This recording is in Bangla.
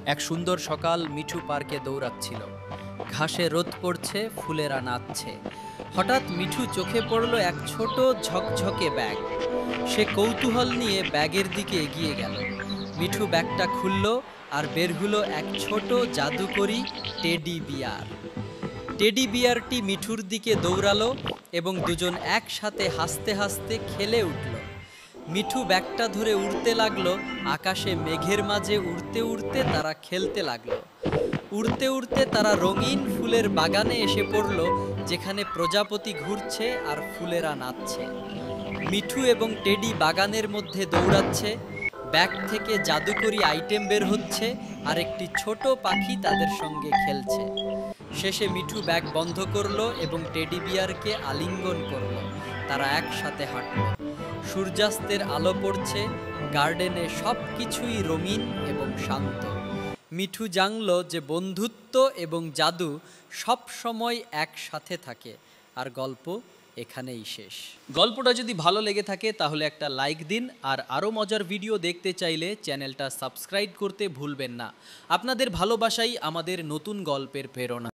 এক সুন্দর সকাল মিঠু পার্কে দৌড়াচ্ছিল। ঘাসে রোদ পড়ছে, ফুলেরা নাচছে। হঠাৎ মিঠু চোখে পড়ল এক ছোট ঝকঝকে ব্যাগ। সে কৌতূহল নিয়ে ব্যাগের দিকে এগিয়ে গেল। মিঠু ব্যাগটা খুলল, আর বের হলো এক ছোট জাদুকরি টেডি বিয়ার। টেডি বিয়ারটি মিঠুর দিকে দৌড়ালো এবং দুজন একসাথে হাসতে হাসতে খেলে উঠল। মিঠু ব্যাগটা ধরে উড়তে লাগলো। আকাশে মেঘের মাঝে উড়তে উড়তে তারা খেলতে লাগলো। উড়তে উড়তে তারা রঙিন ফুলের বাগানে এসে পড়ল, যেখানে প্রজাপতি ঘুরছে আর ফুলেরা নাচছে। মিঠু এবং টেডি বাগানের মধ্যে দৌড়াচ্ছে। ব্যাগ থেকে জাদুকরি আইটেম বের হচ্ছে, আর একটি ছোট পাখি তাদের সঙ্গে খেলছে। শেষে মিঠু ব্যাগ বন্ধ করলো এবং টেডি বিয়ারকে আলিঙ্গন করলো। তারা একসাথে হাঁটলো। সূর্যাস্তের আলো পড়ছে, গার্ডেনে সব কিছুই রঙিন এবং শান্ত। মিঠু জানলো যে বন্ধুত্ব এবং জাদু সব সময় একসাথে থাকে। আর গল্প এখানেই শেষ। গল্পটা যদি ভালো লেগে থাকে তাহলে একটা লাইক দিন, আর আরও মজার ভিডিও দেখতে চাইলে চ্যানেলটা সাবস্ক্রাইব করতে ভুলবেন না। আপনাদের ভালোবাসাই আমাদের নতুন গল্পের প্রেরণা।